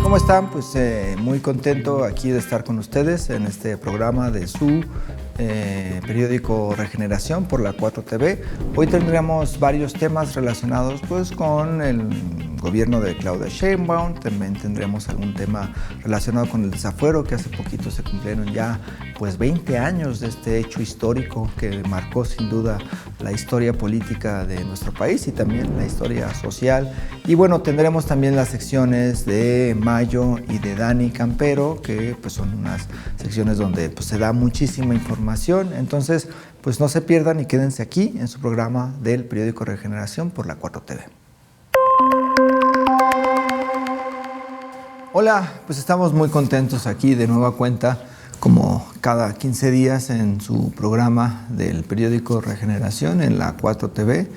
¿Cómo están? Pues muy contento aquí de estar con ustedes en este programa de su periódico Regeneración por la 4TV. Hoy tendremos varios temas relacionados pues con el gobierno de Claudia Sheinbaum. También tendremos algún tema relacionado con el desafuero, que hace poquito se cumplieron ya pues 20 años de este hecho histórico que marcó sin duda la historia política de nuestro país y también la historia social. Y bueno, tendremos también las secciones de Mayo y de Dani Campero, que pues son unas secciones donde pues se da muchísima información. Entonces, pues no se pierdan y quédense aquí en su programa del periódico Regeneración por la 4TV. Hola, pues estamos muy contentos aquí de nueva cuenta, como cada 15 días en su programa del periódico Regeneración en la 4TV.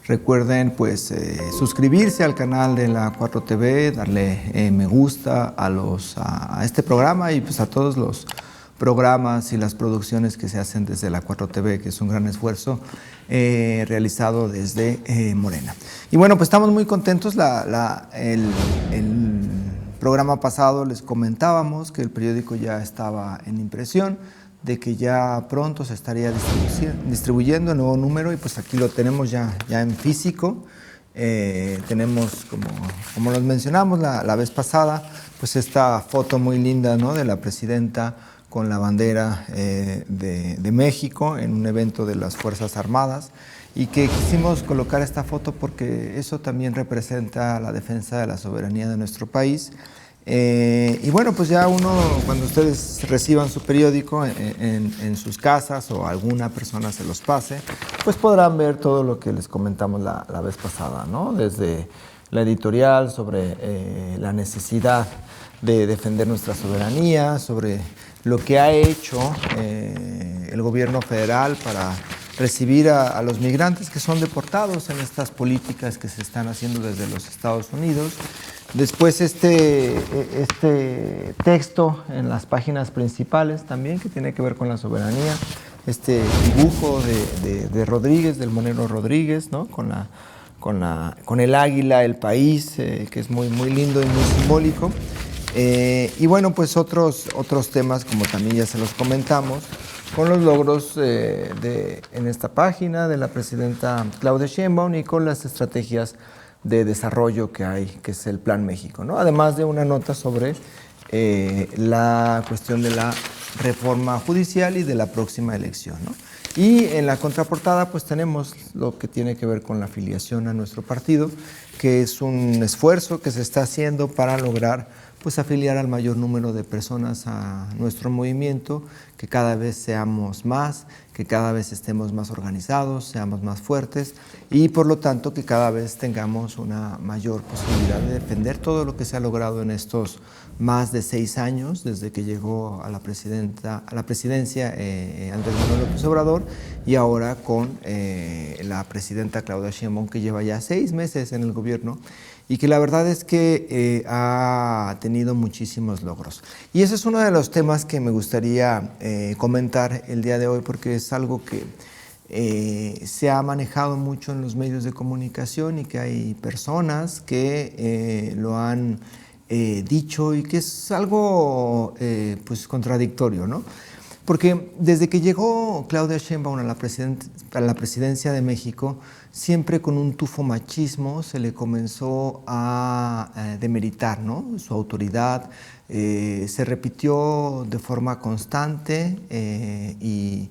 Recuerden pues suscribirse al canal de la 4TV, darle me gusta a este programa y pues a todos los programas y las producciones que se hacen desde la 4TV, que es un gran esfuerzo realizado desde Morena. Y bueno, pues estamos muy contentos. El programa pasado les comentábamos que el periódico ya estaba en impresión, de que ya pronto se estaría distribuyendo el nuevo número y pues aquí lo tenemos ya en físico. Tenemos, como los mencionamos la vez pasada, pues esta foto muy linda, ¿no?, de la presidenta con la bandera de México en un evento de las Fuerzas Armadas, y que quisimos colocar esta foto porque eso también representa la defensa de la soberanía de nuestro país. Y bueno, pues ya cuando ustedes reciban su periódico en sus casas o alguna persona se los pase, pues podrán ver todo lo que les comentamos la vez pasada, ¿no? Desde la editorial sobre la necesidad de defender nuestra soberanía, sobre lo que ha hecho el gobierno federal para recibir a los migrantes que son deportados en estas políticas que se están haciendo desde los Estados Unidos. Después este texto en las páginas principales también, que tiene que ver con la soberanía, este dibujo de Rodríguez, del monero Rodríguez, ¿no?, con el águila, el país, que es muy, muy lindo y muy simbólico. Y bueno, pues otros temas, como también ya se los comentamos, con los logros en esta página de la presidenta Claudia Sheinbaum y con las estrategias de desarrollo que hay, que es el Plan México, ¿no? Además de una nota sobre la cuestión de la reforma judicial y de la próxima elección, ¿no? Y en la contraportada pues tenemos lo que tiene que ver con la afiliación a nuestro partido, que es un esfuerzo que se está haciendo para lograr pues afiliar al mayor número de personas a nuestro movimiento, que cada vez seamos más, que cada vez estemos más organizados, seamos más fuertes y por lo tanto que cada vez tengamos una mayor posibilidad de defender todo lo que se ha logrado en estos más de 6 años desde que llegó a la presidencia Andrés Manuel López Obrador, y ahora con la presidenta Claudia Sheinbaum, que lleva ya 6 meses en el gobierno y que la verdad es que ha tenido muchísimos logros. Y ese es uno de los temas que me gustaría comentar el día de hoy, porque es algo que se ha manejado mucho en los medios de comunicación y que hay personas que lo han dicho y que es algo pues contradictorio, ¿no? Porque desde que llegó Claudia Sheinbaum a la presidencia de México, siempre con un tufo machismo se le comenzó a demeritar, ¿no?, su autoridad. Se repitió de forma constante y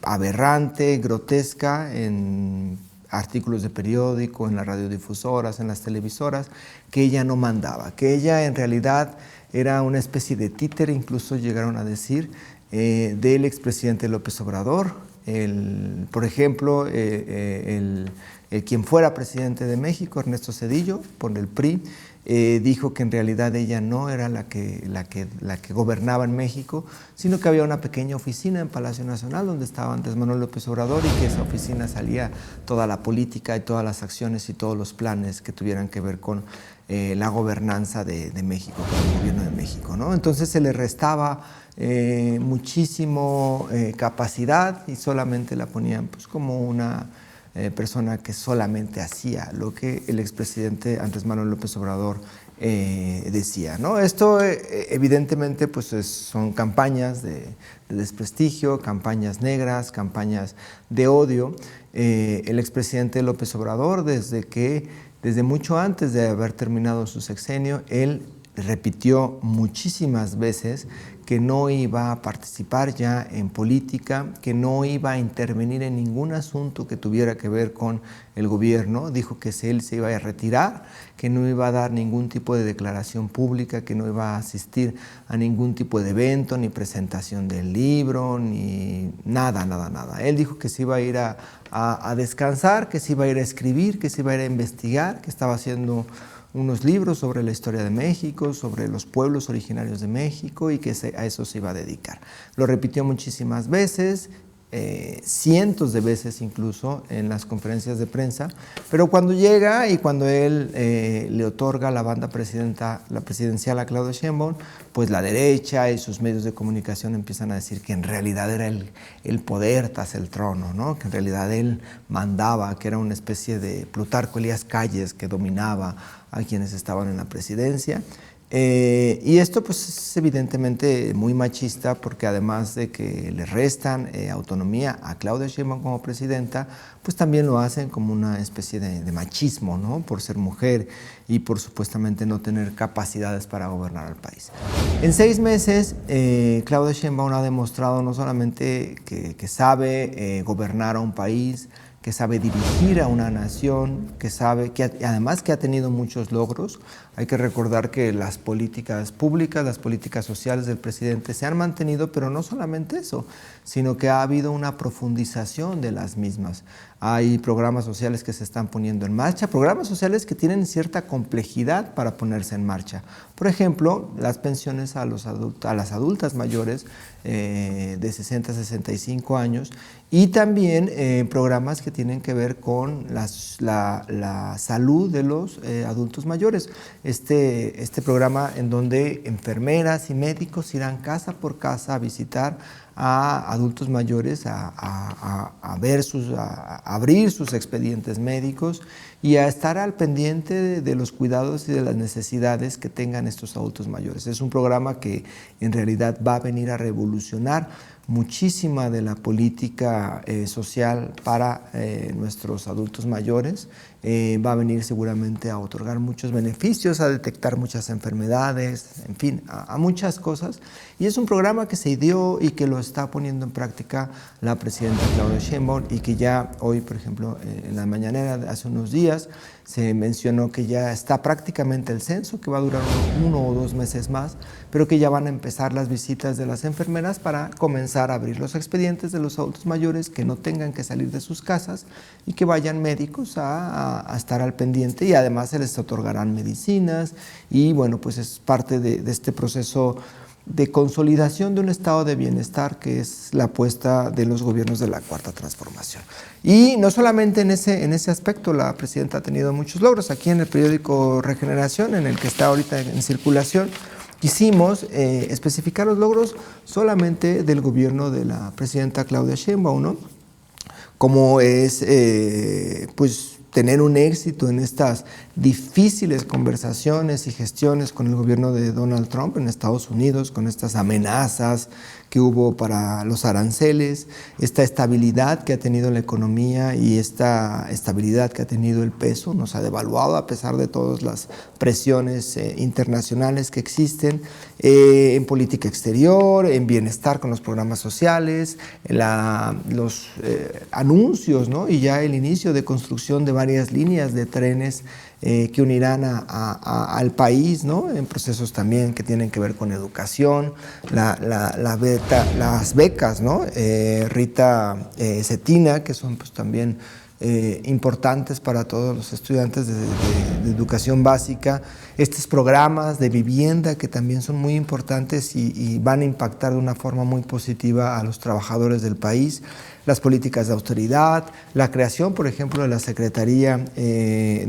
aberrante, grotesca, en artículos de periódico, en las radiodifusoras, en las televisoras, que ella no mandaba, que ella en realidad era una especie de títere, incluso llegaron a decir, del expresidente López Obrador. Por ejemplo, quien fuera presidente de México, Ernesto Zedillo, por el PRI, dijo que en realidad ella no era la que gobernaba en México, sino que había una pequeña oficina en Palacio Nacional donde estaba Andrés Manuel López Obrador, y que esa oficina salía toda la política y todas las acciones y todos los planes que tuvieran que ver con la gobernanza de México, con el gobierno de México, ¿no? Entonces se le restaba muchísimo capacidad y solamente la ponían pues como una persona que solamente hacía lo que el expresidente Andrés Manuel López Obrador decía, ¿no? Esto evidentemente pues son campañas de desprestigio, campañas negras, campañas de odio. El expresidente López Obrador, desde mucho antes de haber terminado su sexenio, él repitió muchísimas veces que no iba a participar ya en política, que no iba a intervenir en ningún asunto que tuviera que ver con el gobierno. Dijo que él se iba a retirar, que no iba a dar ningún tipo de declaración pública, que no iba a asistir a ningún tipo de evento, ni presentación del libro, ni nada. Él dijo que se iba a ir a descansar, que se iba a ir a escribir, que se iba a ir a investigar, que estaba haciendo unos libros sobre la historia de México, sobre los pueblos originarios de México, y que a eso se iba a dedicar. Lo repitió muchísimas veces, cientos de veces incluso en las conferencias de prensa, pero cuando llega y cuando él le otorga la banda presidencial a Claudia Sheinbaum, pues la derecha y sus medios de comunicación empiezan a decir que en realidad era el poder tras el trono, ¿no? Que en realidad él mandaba, que era una especie de Plutarco Elías Calles que dominaba a quienes estaban en la presidencia. Y esto pues es evidentemente muy machista, porque además de que le restan autonomía a Claudia Sheinbaum como presidenta, pues también lo hacen como una especie de machismo, ¿no? Por ser mujer y por supuestamente no tener capacidades para gobernar al país. En 6 meses, Claudia Sheinbaum ha demostrado no solamente que sabe gobernar a un país, que sabe dirigir a una nación, que además que ha tenido muchos logros. Hay que recordar que las políticas públicas, las políticas sociales del presidente se han mantenido, pero no solamente eso, sino que ha habido una profundización de las mismas. Hay programas sociales que se están poniendo en marcha, programas sociales que tienen cierta complejidad para ponerse en marcha. Por ejemplo, las pensiones a las adultas mayores de 60 a 65 años, y también programas que tienen que ver con la salud de los adultos mayores. Este programa en donde enfermeras y médicos irán casa por casa a visitar a adultos mayores, a abrir sus expedientes médicos y a estar al pendiente de los cuidados y de las necesidades que tengan estos adultos mayores. Es un programa que en realidad va a venir a revolucionar muchísima de la política social para nuestros adultos mayores. Va a venir seguramente a otorgar muchos beneficios, a detectar muchas enfermedades, en fin, a muchas cosas. Y es un programa que se ideó y que lo está poniendo en práctica la presidenta Claudia Sheinbaum, y que ya hoy, por ejemplo, en la mañanera de hace unos días, se mencionó que ya está prácticamente el censo, que va a durar 1 o 2 meses más, pero que ya van a empezar las visitas de las enfermeras para comenzar a abrir los expedientes de los adultos mayores, que no tengan que salir de sus casas y que vayan médicos a estar al pendiente, y además se les otorgarán medicinas. Y bueno, pues es parte de este proceso de consolidación de un estado de bienestar, que es la apuesta de los gobiernos de la Cuarta Transformación. Y no solamente en ese aspecto la presidenta ha tenido muchos logros. Aquí en el periódico Regeneración, en el que está ahorita en circulación, quisimos especificar los logros solamente del gobierno de la presidenta Claudia Sheinbaum, ¿no? Como es pues tener un éxito en estas difíciles conversaciones y gestiones con el gobierno de Donald Trump en Estados Unidos, con estas amenazas que hubo para los aranceles, esta estabilidad que ha tenido la economía y esta estabilidad que ha tenido el peso. Nos ha devaluado a pesar de todas las presiones internacionales que existen, en política exterior, en bienestar con los programas sociales, los anuncios, ¿no? Y ya el inicio de construcción de varias líneas de trenes que unirán al país, ¿no? En procesos también que tienen que ver con educación, las becas, ¿no? Rita Cetina, que son pues también importantes para todos los estudiantes de educación básica, estos programas de vivienda que también son muy importantes y van a impactar de una forma muy positiva a los trabajadores del país, las políticas de austeridad, la creación, por ejemplo, de la Secretaría de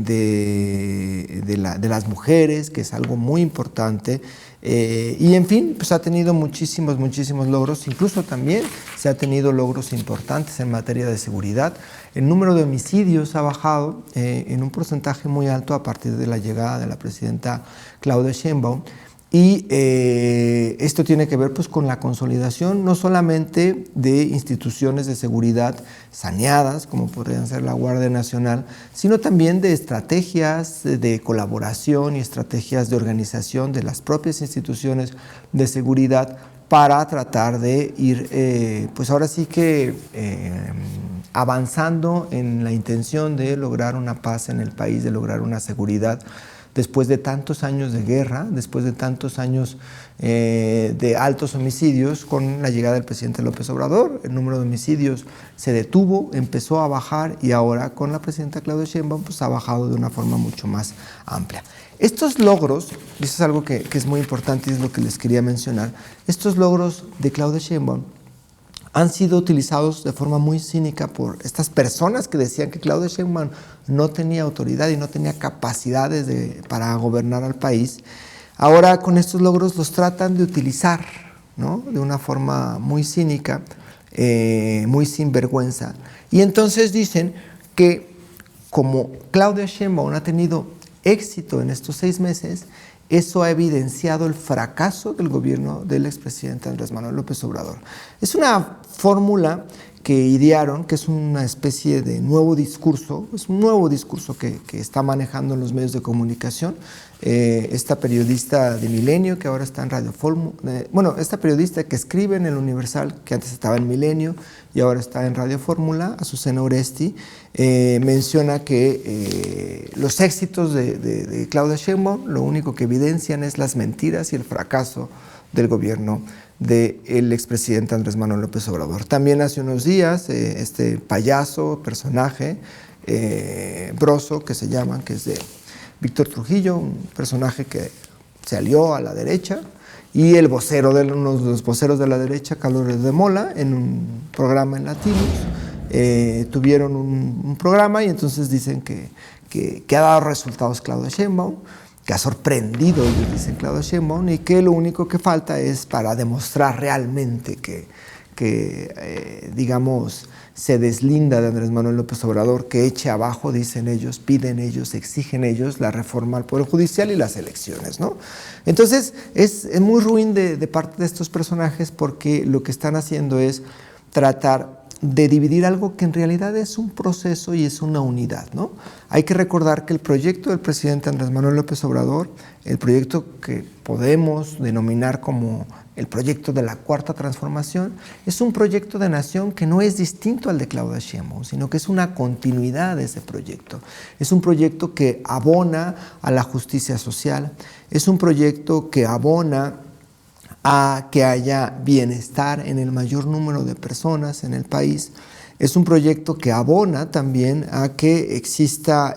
las Mujeres, que es algo muy importante. Y en fin, pues ha tenido muchísimos logros. Incluso también se ha tenido logros importantes en materia de seguridad. El número de homicidios ha bajado en un porcentaje muy alto a partir de la llegada de la presidenta presidenta Claudia Sheinbaum. Y esto tiene que ver pues, con la consolidación no solamente de instituciones de seguridad saneadas, como podrían ser la Guardia Nacional, sino también de estrategias de colaboración y estrategias de organización de las propias instituciones de seguridad para tratar de ir, pues ahora sí que avanzando en la intención de lograr una paz en el país, de lograr una seguridad después de tantos años de guerra, después de tantos años de altos homicidios. Con la llegada del presidente López Obrador, el número de homicidios se detuvo, empezó a bajar y ahora con la presidenta Claudia Sheinbaum pues, ha bajado de una forma mucho más amplia. Estos logros, y eso es algo que es muy importante y es lo que les quería mencionar, estos logros de Claudia Sheinbaum han sido utilizados de forma muy cínica por estas personas que decían que Claudia Sheinbaum no tenía autoridad y no tenía capacidades para gobernar al país. Ahora con estos logros los tratan de utilizar, ¿no? De una forma muy cínica, muy sinvergüenza. Y entonces dicen que como Claudia Sheinbaum ha tenido éxito en estos 6 meses, eso ha evidenciado el fracaso del gobierno del expresidente Andrés Manuel López Obrador. Es una fórmula que idearon, que es una especie de nuevo discurso, es un nuevo discurso que está manejando en los medios de comunicación. Esta periodista de Milenio, que ahora está en Radio Fórmula, esta periodista que escribe en El Universal, que antes estaba en Milenio y ahora está en Radio Fórmula, Azucena Oresti, menciona que los éxitos de Claudia Sheinbaum lo único que evidencian es las mentiras y el fracaso del gobierno del expresidente Andrés Manuel López Obrador. También hace unos días este payaso, personaje, Broso, que se llaman, que es de Víctor Trujillo, un personaje que se alió a la derecha, y el vocero uno de los voceros de la derecha, Carlos de Mola, en un programa en Latinos, tuvieron un programa y entonces dicen que ha dado resultados Claudia Sheinbaum, que ha sorprendido, ellos dicen, Claudia Sheinbaum, y que lo único que falta es para demostrar realmente que digamos, se deslinda de Andrés Manuel López Obrador, que eche abajo, dicen ellos, piden ellos, exigen ellos la reforma al Poder Judicial y las elecciones, ¿no? Entonces, es muy ruin de parte de estos personajes porque lo que están haciendo es tratar de dividir algo que en realidad es un proceso y es una unidad, ¿no? Hay que recordar que el proyecto del presidente Andrés Manuel López Obrador, el proyecto que podemos denominar como el proyecto de la Cuarta Transformación, es un proyecto de nación que no es distinto al de Claudia Sheinbaum, sino que es una continuidad de ese proyecto. Es un proyecto que abona a la justicia social, es un proyecto que abona a que haya bienestar en el mayor número de personas en el país. Es un proyecto que abona también a que exista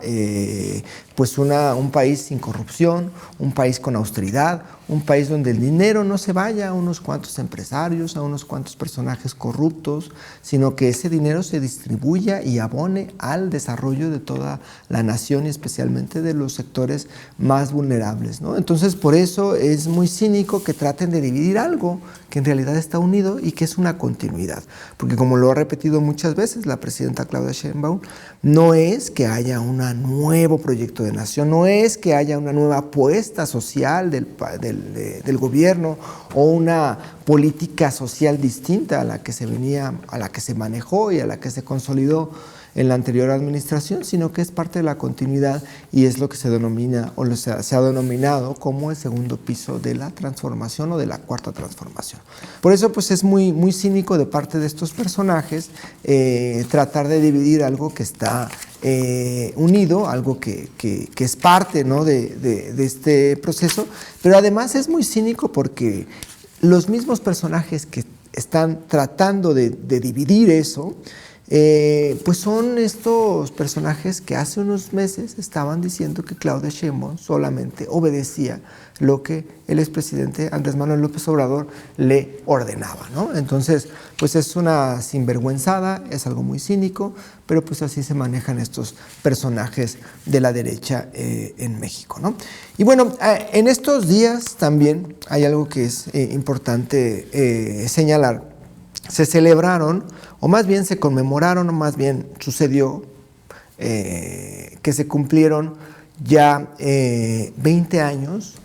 pues un país sin corrupción, un país con austeridad, un país donde el dinero no se vaya a unos cuantos empresarios, a unos cuantos personajes corruptos, sino que ese dinero se distribuya y abone al desarrollo de toda la nación y especialmente de los sectores más vulnerables, ¿no? Entonces, por eso es muy cínico que traten de dividir algo que en realidad está unido y que es una continuidad. Porque como lo ha repetido muchas veces la presidenta Claudia Sheinbaum, no es que haya un nuevo proyecto de nación, no es que haya una nueva apuesta social del gobierno o una política social distinta a la que se manejó y a la que se consolidó en la anterior administración, sino que es parte de la continuidad y es lo que se denomina o se ha denominado como el segundo piso de la transformación o de la Cuarta Transformación. Por eso pues es muy, muy cínico de parte de estos personajes tratar de dividir algo que está unido, algo que es parte, ¿no? de este proceso, pero además es muy cínico porque los mismos personajes que están tratando de dividir eso, pues son estos personajes que hace unos meses estaban diciendo que Claudia Sheinbaum solamente obedecía lo que el expresidente Andrés Manuel López Obrador le ordenaba, ¿no? Entonces, pues es una sinvergüenzada, es algo muy cínico, pero pues así se manejan estos personajes de la derecha en México, ¿no? Y bueno, en estos días también hay algo que es importante señalar. Se celebraron, o más bien se conmemoraron, o más bien sucedió que se cumplieron ya 20 años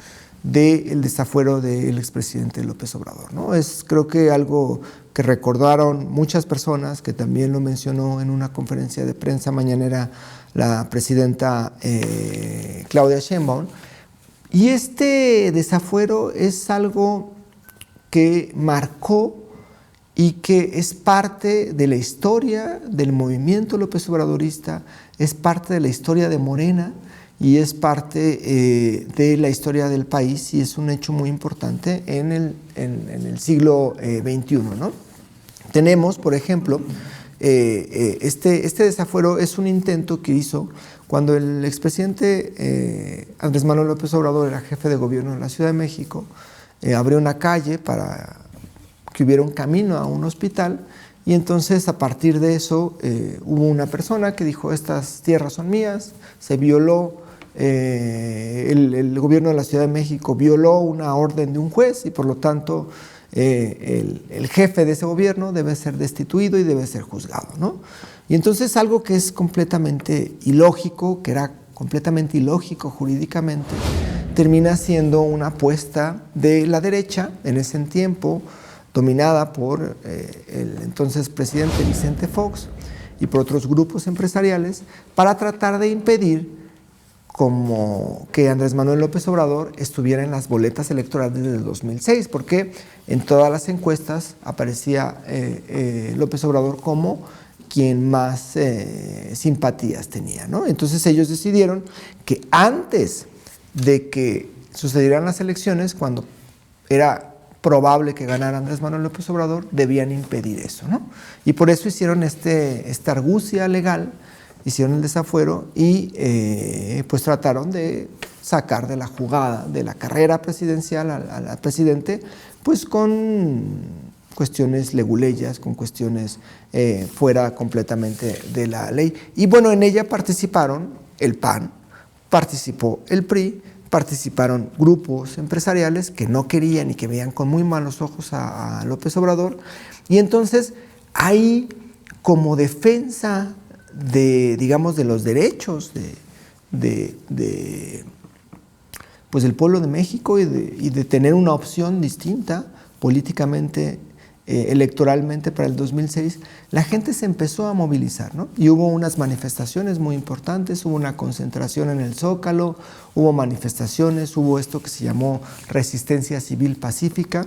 del desafuero del expresidente López Obrador, ¿no? Es creo que algo que recordaron muchas personas, que también lo mencionó en una conferencia de prensa mañanera la presidenta Claudia Sheinbaum. Y este desafuero es algo que marcó y que es parte de la historia del movimiento López Obradorista, es parte de la historia de Morena y es parte de la historia del país, y es un hecho muy importante en el siglo XXI, ¿no? Tenemos, por ejemplo, este desafuero es un intento que hizo cuando el expresidente Andrés Manuel López Obrador era jefe de gobierno de la Ciudad de México. Abrió una calle para que hubiera un camino a un hospital, y entonces a partir de eso hubo una persona que dijo: estas tierras son mías. Se violó, el gobierno de la Ciudad de México violó una orden de un juez, y por lo tanto el jefe de ese gobierno debe ser destituido y debe ser juzgado, ¿no? Y entonces algo que es completamente ilógico, que era completamente ilógico jurídicamente, termina siendo una apuesta de la derecha en ese tiempo, dominada por el entonces presidente Vicente Fox y por otros grupos empresariales, para tratar de impedir como que Andrés Manuel López Obrador estuviera en las boletas electorales del 2006, porque en todas las encuestas aparecía López Obrador como quien más simpatías tenía, ¿no? Entonces ellos decidieron que antes de que sucedieran las elecciones, cuando era probable que ganara Andrés Manuel López Obrador, debían impedir eso, ¿no? Y por eso hicieron esta argucia legal, hicieron el desafuero y pues trataron de sacar de la jugada, de la carrera presidencial al presidente, pues con cuestiones leguleyas, con cuestiones fuera completamente de la ley. Y bueno, en ella participaron el PAN, participó el PRI, participaron grupos empresariales que no querían y que veían con muy malos ojos a López Obrador. Y entonces ahí, como defensa de, digamos, de los derechos pues del pueblo de México y de tener una opción distinta políticamente, electoralmente para el 2006, la gente se empezó a movilizar, ¿no? Y hubo unas manifestaciones muy importantes, hubo una concentración en el Zócalo, hubo manifestaciones, hubo esto que se llamó resistencia civil pacífica,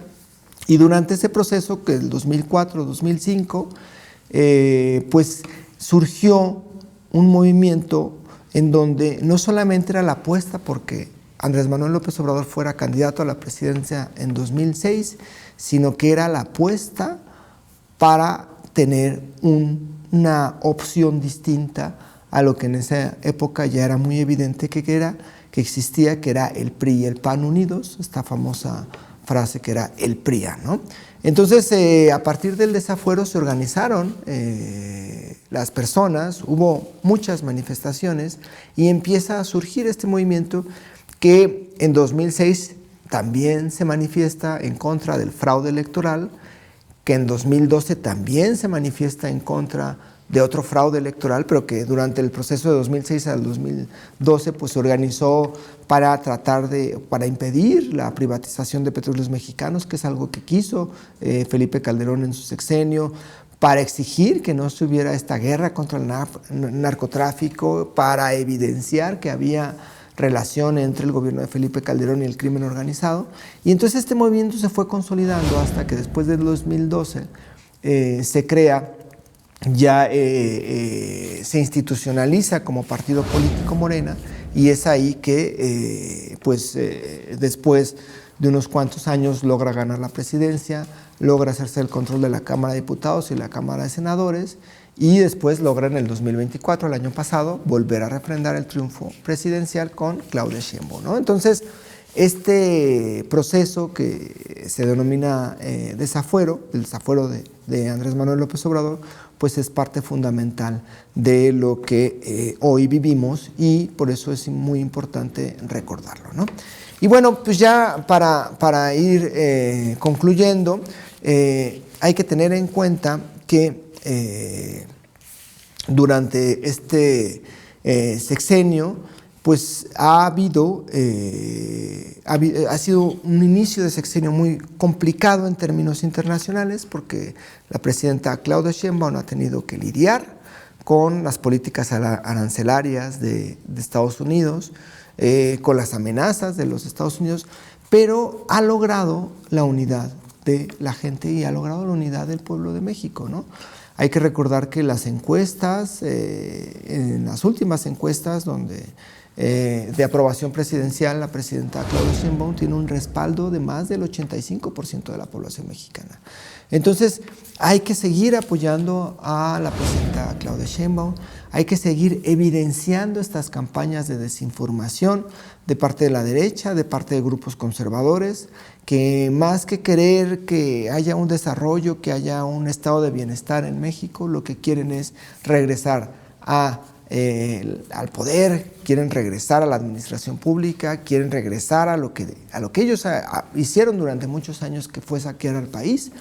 y durante ese proceso, que el 2004-2005, pues surgió un movimiento en donde no solamente era la apuesta porque Andrés Manuel López Obrador fuera candidato a la presidencia en 2006, sino que era la apuesta para tener una opción distinta a lo que en esa época ya era muy evidente que existía, que era el PRI y el PAN unidos, esta famosa frase que era el PRIA, ¿no? Entonces, a partir del desafuero se organizaron las personas, hubo muchas manifestaciones y empieza a surgir este movimiento que en 2006 también se manifiesta en contra del fraude electoral, que en 2012 también se manifiesta en contra de otro fraude electoral, pero que durante el proceso de 2006 al 2012 pues se organizó para para impedir la privatización de Petróleos Mexicanos, que es algo que quiso Felipe Calderón en su sexenio, para exigir que no se hubiera esta guerra contra el narcotráfico, para evidenciar que había relación entre el gobierno de Felipe Calderón y el crimen organizado. Y entonces este movimiento se fue consolidando hasta que después del 2012 se crea, ya se institucionaliza como partido político Morena, y es ahí que después de unos cuantos años logra ganar la presidencia, logra hacerse el control de la Cámara de Diputados y la Cámara de Senadores, y después logra en el 2024, el año pasado, volver a refrendar el triunfo presidencial con Claudia Sheinbaum, ¿no? Entonces, este proceso que se denomina desafuero, el desafuero de Andrés Manuel López Obrador, pues es parte fundamental de lo que hoy vivimos, y por eso es muy importante recordarlo, ¿no? Y bueno, pues ya para ir concluyendo, hay que tener en cuenta que durante este sexenio, pues ha sido un inicio de sexenio muy complicado en términos internacionales, porque la presidenta Claudia Sheinbaum ha tenido que lidiar con las políticas arancelarias de Estados Unidos, con las amenazas de los Estados Unidos, pero ha logrado la unidad de la gente y ha logrado la unidad del pueblo de México, ¿no? Hay que recordar que las encuestas, en las últimas encuestas de aprobación presidencial, la presidenta Claudia Sheinbaum tiene un respaldo de más del 85% de la población mexicana. Entonces, hay que seguir apoyando a la presidenta Claudia Sheinbaum, hay que seguir evidenciando estas campañas de desinformación de parte de la derecha, de parte de grupos conservadores, que más que querer que haya un desarrollo, que haya un estado de bienestar en México, lo que quieren es regresar al poder, quieren regresar a la administración pública, quieren regresar a lo que ellos hicieron durante muchos años, que fue saquear al país.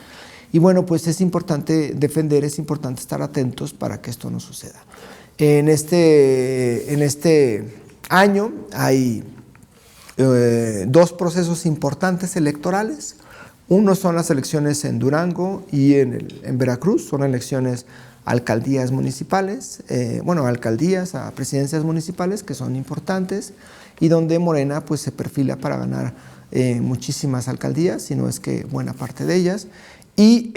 Y bueno, pues es importante defender, es importante estar atentos para que esto no suceda. En este año hay dos procesos importantes electorales. Uno son las elecciones en Durango y en Veracruz, son elecciones a alcaldías municipales, alcaldías, a presidencias municipales, que son importantes, y donde Morena pues se perfila para ganar muchísimas alcaldías, si no es que buena parte de ellas. Y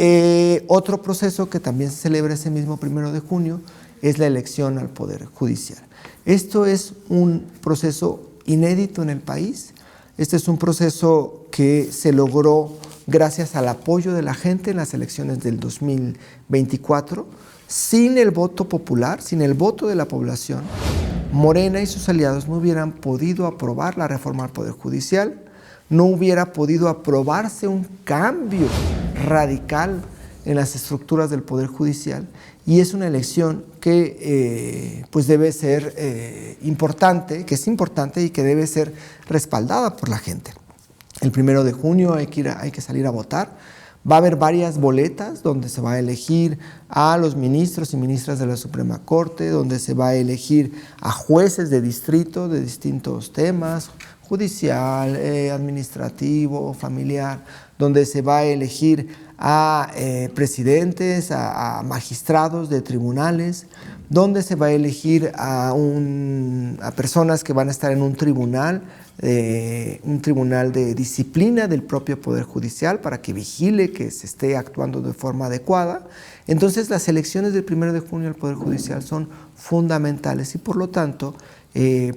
otro proceso que también se celebra ese mismo 1 de junio es la elección al Poder Judicial. Esto es un proceso inédito en el país. Este es un proceso que se logró gracias al apoyo de la gente en las elecciones del 2024. Sin el voto popular, sin el voto de la población, Morena y sus aliados no hubieran podido aprobar la reforma al Poder Judicial, no hubiera podido aprobarse un cambio radical en las estructuras del Poder Judicial, y es una elección que pues debe ser importante, que es importante y que debe ser respaldada por la gente. El 1 de junio hay que salir a votar. Va a haber varias boletas donde se va a elegir a los ministros y ministras de la Suprema Corte, donde se va a elegir a jueces de distrito de distintos temas, judicial, administrativo, familiar, donde se va a elegir a presidentes, a magistrados de tribunales, donde se va a elegir a personas que van a estar en un tribunal de disciplina del propio Poder Judicial para que vigile que se esté actuando de forma adecuada. Entonces, las elecciones del 1 de junio al Poder Judicial son fundamentales y por lo tanto,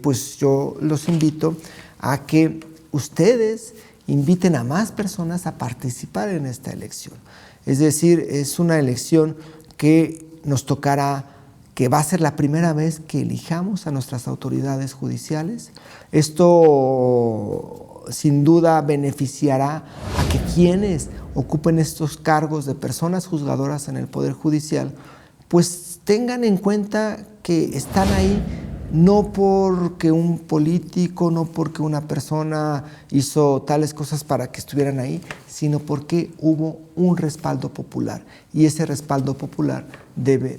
pues yo los invito a que ustedes inviten a más personas a participar en esta elección. Es decir, es una elección que nos tocará, que va a ser la primera vez que elijamos a nuestras autoridades judiciales. Esto sin duda beneficiará a que quienes ocupen estos cargos de personas juzgadoras en el Poder Judicial, pues tengan en cuenta que están ahí no porque un político, no porque una persona hizo tales cosas para que estuvieran ahí, sino porque hubo un respaldo popular, y ese respaldo popular debe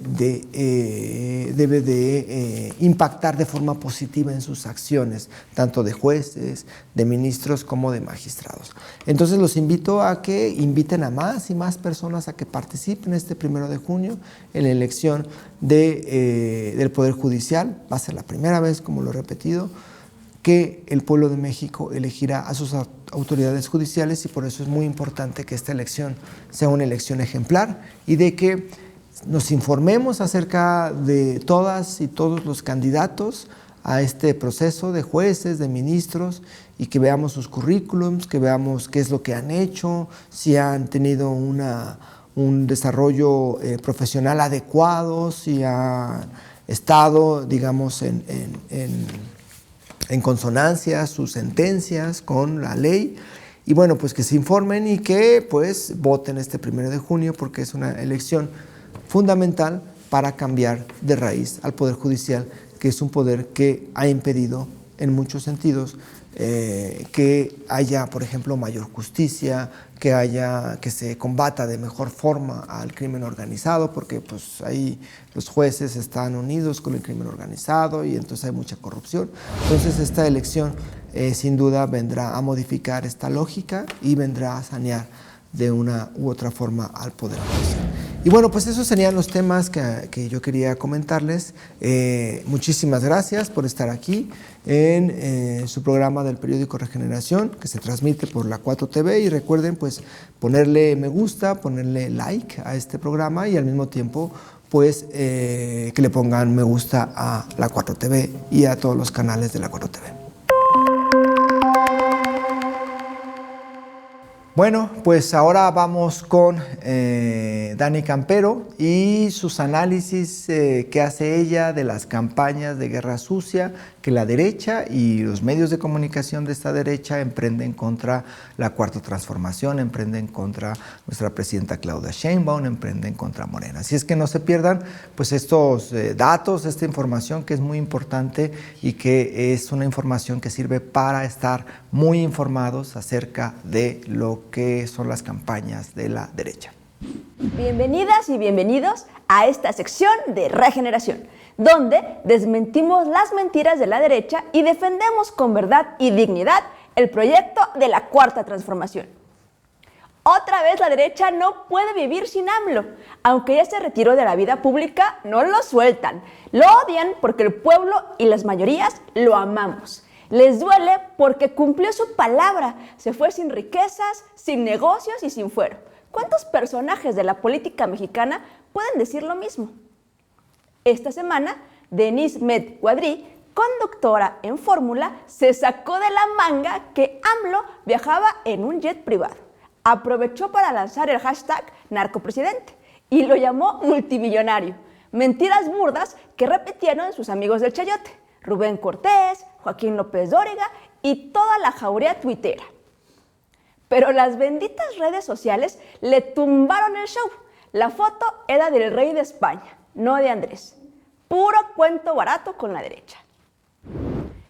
de impactar de forma positiva en sus acciones, tanto de jueces, de ministros como de magistrados. Entonces los invito a que inviten a más y más personas a que participen este 1 de junio en la elección del Poder Judicial. Va a ser la primera vez, como lo he repetido, que el pueblo de México elegirá a sus autoridades judiciales, y por eso es muy importante que esta elección sea una elección ejemplar y de que nos informemos acerca de todas y todos los candidatos a este proceso de jueces, de ministros, y que veamos sus currículums, que veamos qué es lo que han hecho, si han tenido un desarrollo profesional adecuado, si han estado, digamos, en consonancia sus sentencias con la ley. Y bueno, pues que se informen y que pues voten este 1 de junio, porque es una elección fundamental para cambiar de raíz al Poder Judicial, que es un poder que ha impedido en muchos sentidos que haya, por ejemplo, mayor justicia, que se combata de mejor forma al crimen organizado, porque pues ahí los jueces están unidos con el crimen organizado y entonces hay mucha corrupción. Entonces esta elección sin duda vendrá a modificar esta lógica y vendrá a sanear de una u otra forma al poder judicial. Y bueno, pues esos serían los temas que yo quería comentarles. Muchísimas gracias por estar aquí en su programa del periódico Regeneración, que se transmite por la 4TV, y recuerden pues ponerle me gusta, ponerle like a este programa y al mismo tiempo pues que le pongan me gusta a la 4TV y a todos los canales de la 4TV. Bueno, pues ahora vamos con Dani Campero y sus análisis que hace ella de las campañas de guerra sucia que la derecha y los medios de comunicación de esta derecha emprenden contra la Cuarta Transformación, emprenden contra nuestra presidenta Claudia Sheinbaum, emprenden contra Morena. Así es que no se pierdan pues estos datos, esta información que es muy importante y que es una información que sirve para estar muy informados acerca de lo que son las campañas de la derecha. Bienvenidas y bienvenidos a esta sección de Regeneración, donde desmentimos las mentiras de la derecha y defendemos con verdad y dignidad el proyecto de la Cuarta Transformación. Otra vez la derecha no puede vivir sin AMLO. Aunque ya se retiró de la vida pública, no lo sueltan. Lo odian porque el pueblo y las mayorías lo amamos. Les duele porque cumplió su palabra, se fue sin riquezas, sin negocios y sin fuero. ¿Cuántos personajes de la política mexicana pueden decir lo mismo? Esta semana, Denise Met Cuadri, conductora en Fórmula, se sacó de la manga que AMLO viajaba en un jet privado. Aprovechó para lanzar el hashtag narcopresidente y lo llamó multimillonario. Mentiras burdas que repitieron sus amigos del Chayote, Rubén Cortés, Joaquín López Dóriga y toda la jauría tuitera. Pero las benditas redes sociales le tumbaron el show. La foto era del rey de España, no de Andrés. Puro cuento barato con la derecha.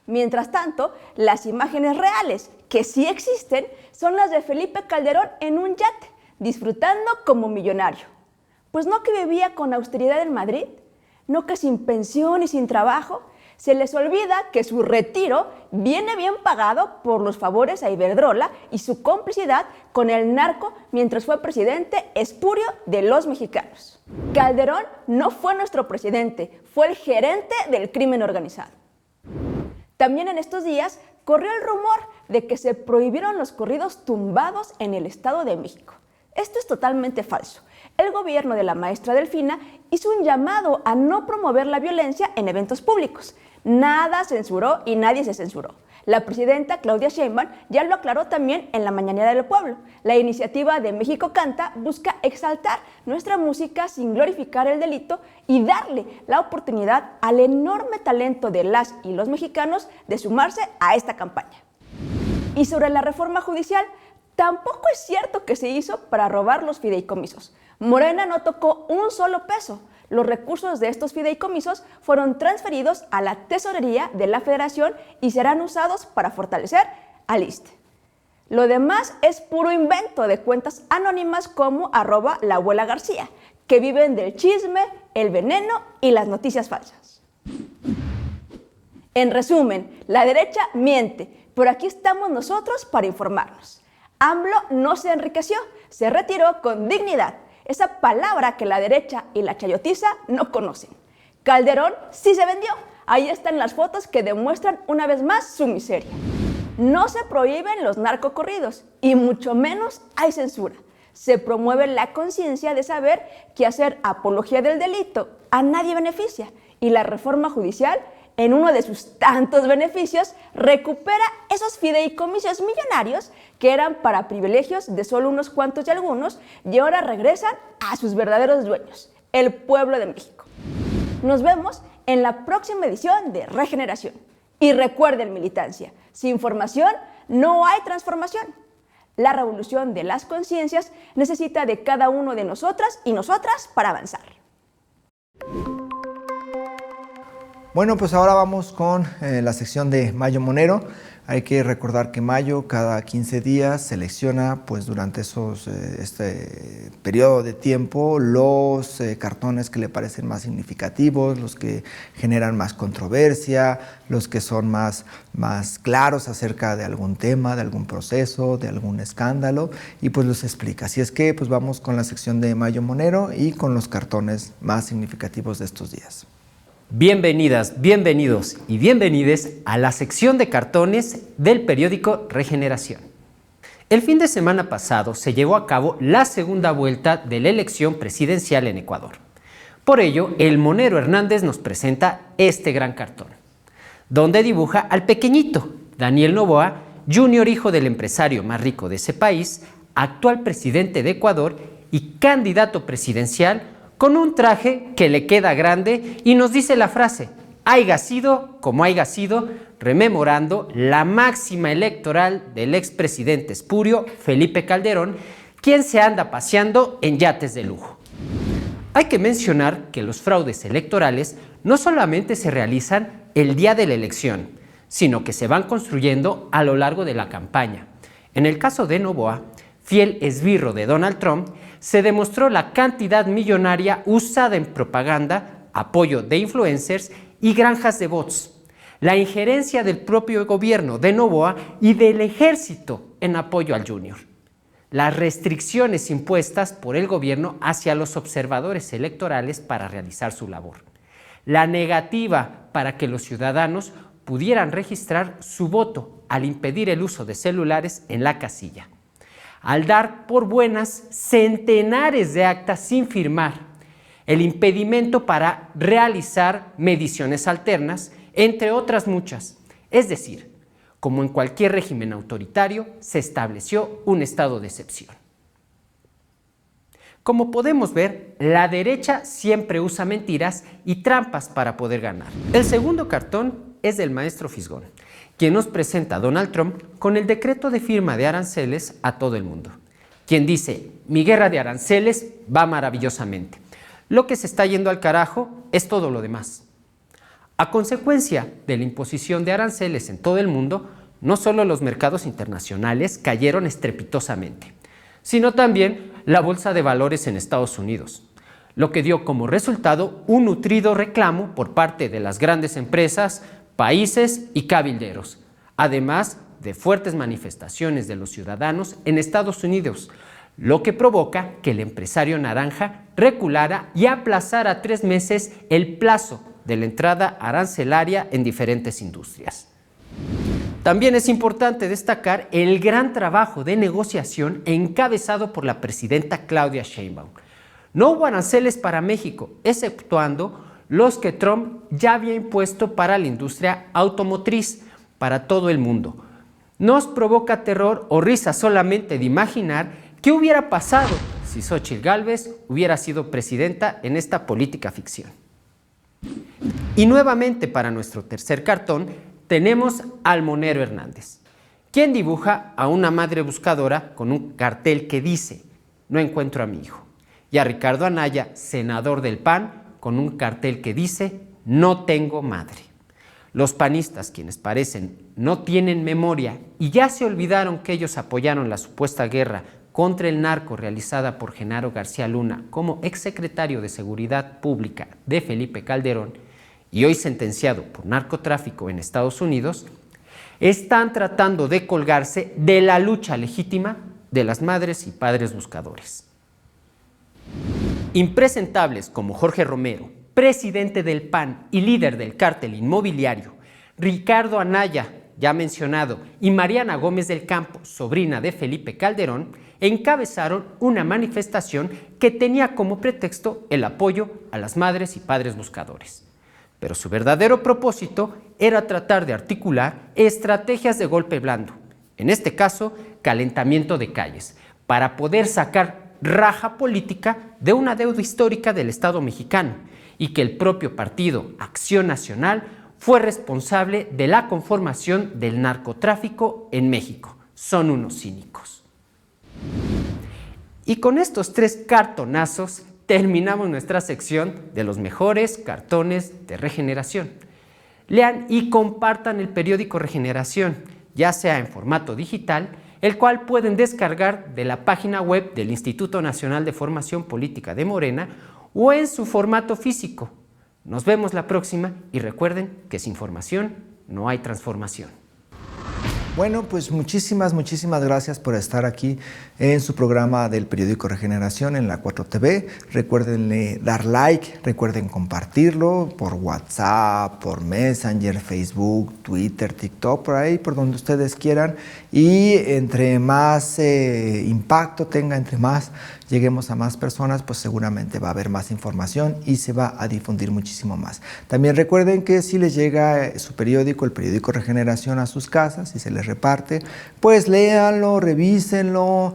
Mientras tanto, las imágenes reales, que sí existen, son las de Felipe Calderón en un yate, disfrutando como millonario. Pues no que vivía con austeridad en Madrid, no que sin pensión y sin trabajo. Se les olvida que su retiro viene bien pagado por los favores a Iberdrola y su complicidad con el narco mientras fue presidente espurio de los mexicanos. Calderón no fue nuestro presidente, fue el gerente del crimen organizado. También en estos días corrió el rumor de que se prohibieron los corridos tumbados en el Estado de México. Esto es totalmente falso. El gobierno de la maestra Delfina hizo un llamado a no promover la violencia en eventos públicos. Nada censuró y nadie se censuró. La presidenta Claudia Sheinbaum ya lo aclaró también en la Mañanera del Pueblo. La iniciativa de México Canta busca exaltar nuestra música sin glorificar el delito y darle la oportunidad al enorme talento de las y los mexicanos de sumarse a esta campaña. Y sobre la reforma judicial, tampoco es cierto que se hizo para robar los fideicomisos. Morena no tocó un solo peso. Los recursos de estos fideicomisos fueron transferidos a la tesorería de la Federación y serán usados para fortalecer al ISSSTE. Lo demás es puro invento de cuentas anónimas como @laabuelagarcía, que viven del chisme, el veneno y las noticias falsas. En resumen, la derecha miente, pero aquí estamos nosotros para informarnos. AMLO no se enriqueció, se retiró con dignidad. Esa palabra que la derecha y la chayotiza no conocen. Calderón sí se vendió. Ahí están las fotos que demuestran una vez más su miseria. No se prohíben los narcocorridos y mucho menos hay censura. Se promueve la conciencia de saber que hacer apología del delito a nadie beneficia y la reforma judicial, en uno de sus tantos beneficios, recupera esos fideicomisos millonarios que eran para privilegios de solo unos cuantos y algunos y ahora regresan a sus verdaderos dueños, el pueblo de México. Nos vemos en la próxima edición de Regeneración. Y recuerden, militancia, sin formación no hay transformación. La revolución de las conciencias necesita de cada uno de nosotras y nosotras para avanzar. Bueno, pues ahora vamos con la sección de Mayo Monero. Hay que recordar que Mayo cada 15 días selecciona pues durante este periodo de tiempo los cartones que le parecen más significativos, los que generan más controversia, los que son más claros acerca de algún tema, de algún proceso, de algún escándalo, y pues los explica. Así es que pues vamos con la sección de Mayo Monero y con los cartones más significativos de estos días. Bienvenidas, bienvenidos y bienvenides a la sección de cartones del periódico Regeneración. El fin de semana pasado se llevó a cabo la segunda vuelta de la elección presidencial en Ecuador. Por ello, el Monero Hernández nos presenta este gran cartón, donde dibuja al pequeñito Daniel Noboa, Jr., hijo del empresario más rico de ese país, actual presidente de Ecuador y candidato presidencial, con un traje que le queda grande y nos dice la frase: haiga sido como haiga sido, rememorando la máxima electoral del expresidente espurio Felipe Calderón, quien se anda paseando en yates de lujo. Hay que mencionar que los fraudes electorales no solamente se realizan el día de la elección, sino que se van construyendo a lo largo de la campaña. En el caso de Noboa, fiel esbirro de Donald Trump, se demostró la cantidad millonaria usada en propaganda, apoyo de influencers y granjas de bots, la injerencia del propio gobierno de Noboa y del ejército en apoyo al Junior, las restricciones impuestas por el gobierno hacia los observadores electorales para realizar su labor, la negativa para que los ciudadanos pudieran registrar su voto al impedir el uso de celulares en la casilla, al dar por buenas centenares de actas sin firmar, el impedimento para realizar mediciones alternas, entre otras muchas. Es decir, como en cualquier régimen autoritario, se estableció un estado de excepción. Como podemos ver, la derecha siempre usa mentiras y trampas para poder ganar. El segundo cartón es del maestro Fisgón, quien nos presenta a Donald Trump con el decreto de firma de aranceles a todo el mundo, quien dice: mi guerra de aranceles va maravillosamente. Lo que se está yendo al carajo es todo lo demás. A consecuencia de la imposición de aranceles en todo el mundo, no solo los mercados internacionales cayeron estrepitosamente, sino también la bolsa de valores en Estados Unidos, lo que dio como resultado un nutrido reclamo por parte de las grandes empresas, países y cabilderos, además de fuertes manifestaciones de los ciudadanos en Estados Unidos, lo que provoca que el empresario naranja reculara y aplazara 3 meses el plazo de la entrada arancelaria en diferentes industrias. También es importante destacar el gran trabajo de negociación encabezado por la presidenta Claudia Sheinbaum. No hubo aranceles para México, exceptuando los que Trump ya había impuesto para la industria automotriz para todo el mundo. Nos provoca terror o risa solamente de imaginar qué hubiera pasado si Xóchitl Gálvez hubiera sido presidenta en esta política ficción. Y nuevamente para nuestro tercer cartón tenemos al Monero Hernández, quien dibuja a una madre buscadora con un cartel que dice: no encuentro a mi hijo, y a Ricardo Anaya, senador del PAN, con un cartel que dice: no tengo madre. Los panistas, quienes parecen no tienen memoria y ya se olvidaron que ellos apoyaron la supuesta guerra contra el narco realizada por Genaro García Luna como exsecretario de Seguridad Pública de Felipe Calderón y hoy sentenciado por narcotráfico en Estados Unidos, están tratando de colgarse de la lucha legítima de las madres y padres buscadores. Impresentables como Jorge Romero, presidente del PAN y líder del cártel inmobiliario, Ricardo Anaya, ya mencionado, y Mariana Gómez del Campo, sobrina de Felipe Calderón, encabezaron una manifestación que tenía como pretexto el apoyo a las madres y padres buscadores. Pero su verdadero propósito era tratar de articular estrategias de golpe blando, en este caso, calentamiento de calles, para poder sacar raja política de una deuda histórica del Estado mexicano y que el propio partido Acción Nacional fue responsable de la conformación del narcotráfico en México. Son unos cínicos. Y con estos 3 cartonazos terminamos nuestra sección de los mejores cartones de Regeneración. Lean y compartan el periódico Regeneración, ya sea en formato digital, el cual pueden descargar de la página web del Instituto Nacional de Formación Política de Morena o en su formato físico. Nos vemos la próxima y recuerden que sin formación no hay transformación. Bueno, pues muchísimas gracias por estar aquí en su programa del periódico Regeneración en la 4TV. Recuerden dar like, recuerden compartirlo por WhatsApp, por Messenger, Facebook, Twitter, TikTok, por ahí, por donde ustedes quieran. Y entre más impacto tenga, entre más lleguemos a más personas, pues seguramente va a haber más información y se va a difundir muchísimo más. También recuerden que si les llega su periódico, el periódico Regeneración, a sus casas y se les reparte, pues léanlo, revísenlo,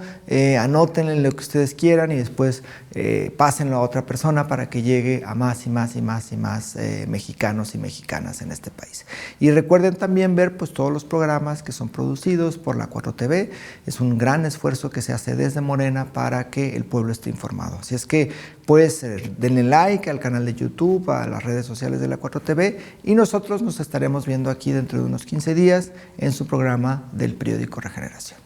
anótenle lo que ustedes quieran y después pásenlo a otra persona para que llegue a más y más mexicanos y mexicanas en este país. Y recuerden también ver pues todos los programas que son producidos por la 4TV. Es un gran esfuerzo que se hace desde Morena para que el pueblo esté informado. Así es que pues denle like al canal de YouTube, a las redes sociales de la 4TV y nosotros nos estaremos viendo aquí dentro de unos 15 días en su programa del periódico Regeneración.